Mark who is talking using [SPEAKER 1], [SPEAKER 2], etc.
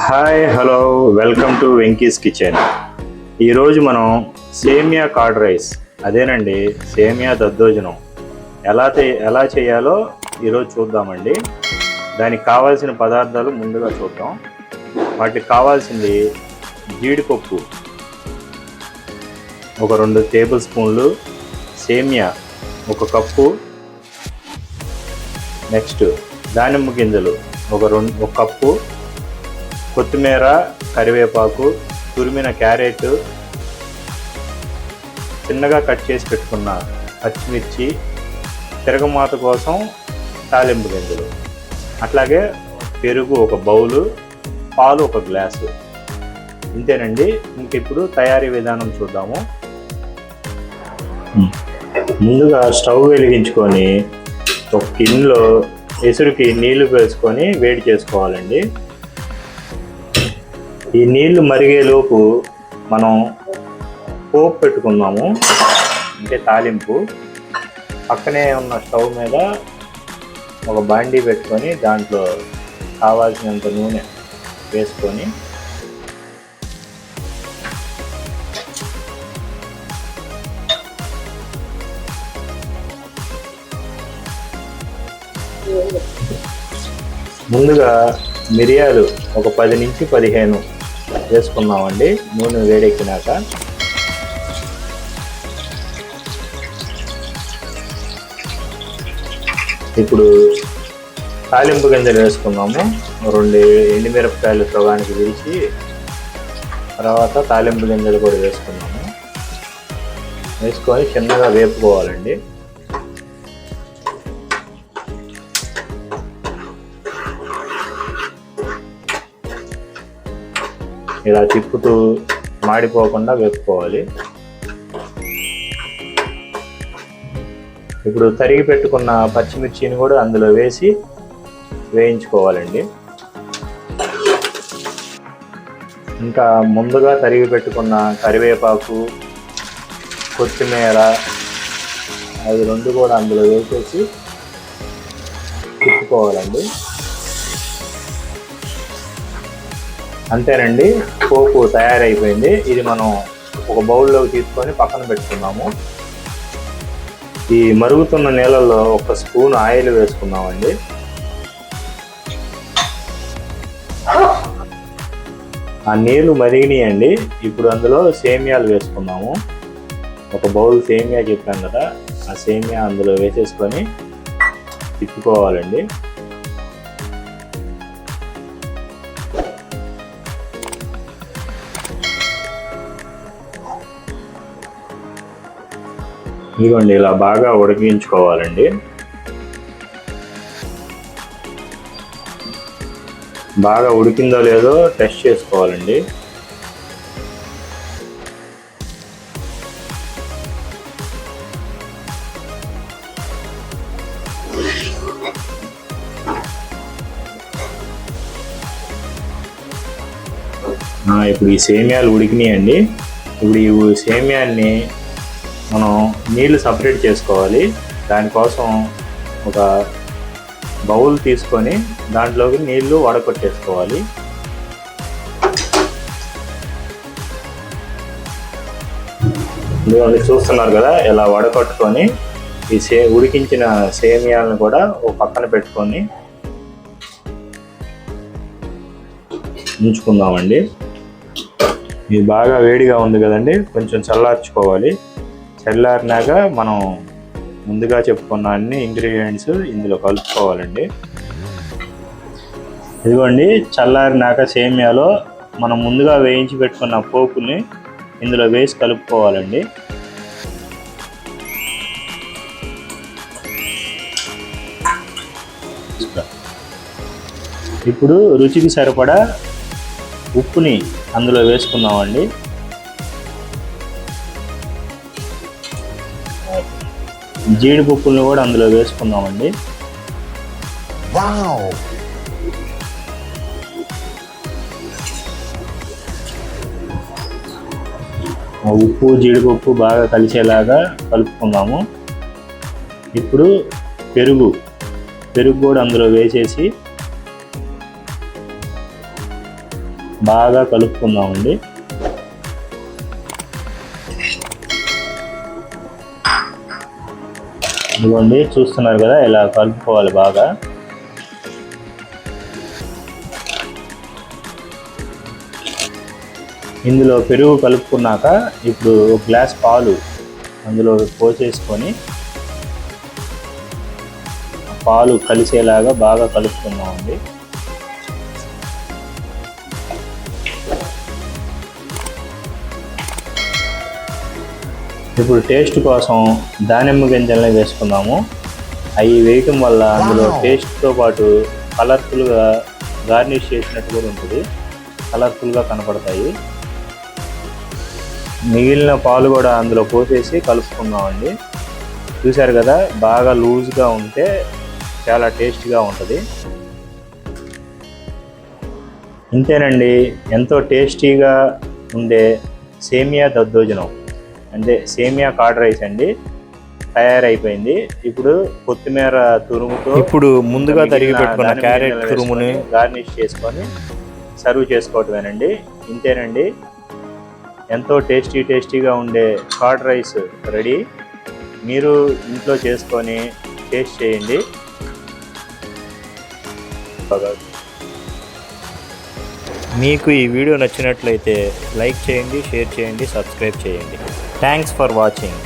[SPEAKER 1] Hi hello welcome to Venky's kitchen. ఈరోజు మనం సేమియా కర్డ్ రైస్, అదేనండి సేమియా దద్దోజనం ఎలా చేయాలో ఈరోజు చూద్దామండి. దానికి కావాల్సిన పదార్థాలు ముందుగా చూద్దాం. వాటికి కావాల్సింది జీడిపప్పు ఒక 2 టేబుల్ స్పూన్లు, సేమియా 1 కప్పు, నెక్స్ట్ దానిమ్మ గింజలు ఒక కప్పు, కొత్తిమీర, కరివేపాకు, తురిమిన క్యారెట్, చిన్నగా కట్ చేసి పెట్టుకున్న పచ్చిమిర్చి, తిరగమాత కోసం తాలింపు గింజలు, అట్లాగే పెరుగు 1 బౌలు, పాలు 1 గ్లాసు. ఇంతేనండి. ఇంక ఇప్పుడు తయారీ విధానం చూద్దాము. ముందుగా స్టవ్ వెలిగించుకొని ఒక గిన్నెలో ఎసురుకి నీళ్లు వేసుకొని వేడి చేసుకోవాలండి. ఈ నీళ్లు మరిగేలోపు మనం పోపు పెట్టుకుందాము, అంటే తాలింపు. పక్కనే ఉన్న స్టవ్ మీద ఒక బాండీ పెట్టుకొని దాంట్లో కావాల్సినంత నూనె వేసుకొని ముందుగా మిరియాలు ఒక 10 నుంచి 15 వేసుకున్నామండి. నూనె వేడెక్కినాక ఇప్పుడు తాలింపు గింజలు వేసుకున్నాము. 2 ఎండుమిరపకాయలు సగానికి విరిచి తర్వాత తాలింపు గింజలు కూడా వేసుకున్నాము. వేసుకొని చిన్నగా వేపుకోవాలండి. ఇలా తిప్పుతూ మాడిపోకుండా వేపుకోవాలి. ఇప్పుడు తరిగి పెట్టుకున్న పచ్చిమిర్చిని కూడా అందులో వేసి వేయించుకోవాలండి. ఇంకా ముందుగా తరిగి పెట్టుకున్న కరివేపాకు, కొత్తిమీర అవి 2 కూడా అందులో వేసేసి తిప్పుకోవాలండి. అంతేనండి, పోపు తయారైపోయింది. ఇది మనం ఒక బౌల్లోకి తీసుకొని పక్కన పెట్టుకున్నాము. ఈ మరుగుతున్న నీళ్ళల్లో 1 స్పూన్ ఆయిల్ వేసుకున్నామండి. ఆ నీళ్ళు మరిగినాయండి. ఇప్పుడు అందులో సేమియాలు వేసుకున్నాము. 1 బౌల్ సేమియా చెప్పాం కదా, ఆ సేమియా అందులో వేసేసుకొని తిప్పుకోవాలండి. ఇదిగోండి, ఇలా బాగా ఉడికించుకోవాలండి. బాగా ఉడికిందో లేదో టెస్ట్ చేసుకోవాలండి. ఇప్పుడు ఈ సేమియాలు ఉడికినాయండి. ఇప్పుడు ఈ సేమియాన్ని మనం నీళ్లు సపరేట్ చేసుకోవాలి. దానికోసం ఒక బౌల్ తీసుకొని దాంట్లోకి నీళ్లు వడకొట్టేసుకోవాలి. మీరు చూస్తున్నారు కదా, ఇలా వడకొట్టుకొని ఈ ఉడికించిన సేమియాలను కూడా ఒక పక్కన పెట్టుకొని ఉంచుకుందామండి. ఇది బాగా వేడిగా ఉంది కదండి, కొంచెం చల్లార్చుకోవాలి. చల్లారినాక మనం ముందుగా చెప్పుకున్న అన్ని ఇంగ్రీడియంట్స్ ఇందులో కలుపుకోవాలండి. ఇదిగోండి, చల్లారినాక సేమియాలో మనం ముందుగా వేయించి పెట్టుకున్న పోపుని ఇందులో వేసి కలుపుకోవాలండి. ఇప్పుడు రుచికి సరిపడా ఉప్పుని అందులో వేసుకుందామండి. జీడిపప్పులను కూడా అందులో వేసుకుందామండి. ఉప్పు జీడిపప్పు బాగా కలిసేలాగా కలుపుకుందాము. ఇప్పుడు పెరుగు కూడా అందులో వేసేసి బాగా కలుపుకుందామండి. ఇదిగోండి చూస్తున్నారు కదా, ఇలా కలుపుకోవాలి బాగా. ఇందులో పెరుగు కలుపుకున్నాక ఇప్పుడు ఒక గ్లాస్ పాలు అందులో పోసేసుకొని పాలు కలిసేలాగా బాగా కలుపుకుందామండి. ఇప్పుడు టేస్ట్ కోసం దానిమ్మ గింజల్ని వేసుకుందాము. అవి వేయటం వల్ల అందులో టేస్ట్తో పాటు కలర్ఫుల్గా గార్నిష్ చేసినట్టు కూడా ఉంటుంది, కలర్ఫుల్గా కనపడతాయి. మిగిలిన పాలు కూడా అందులో పోసేసి కలుపుకుందామండి. చూశారు కదా, బాగా లూజ్గా ఉంటే చాలా టేస్ట్గా ఉంటుంది. ఇంతేనండి, ఎంతో టేస్టీగా ఉండే సేమియా దద్దోజనం అంటే సేమియా కర్డ్ రైస్ అండి తయారైపోయింది. ఇప్పుడు కొత్తిమీర తురుముతో ఇప్పుడు ముందుగా తరిగి పెట్టుకున్న క్యారెట్ తురుముని గార్నిష్ చేసుకొని సర్వ్ చేసుకోవటమేనండి. ఇంతేనండి, ఎంతో టేస్టీగా ఉండే కర్డ్ రైస్ రెడీ. మీరు ఇంట్లో చేసుకొని టేస్ట్ చేయండి. మీకు ఈ వీడియో నచ్చినట్లయితే లైక్ చేయండి, షేర్ చేయండి, సబ్స్క్రైబ్ చేయండి. Thanks for watching.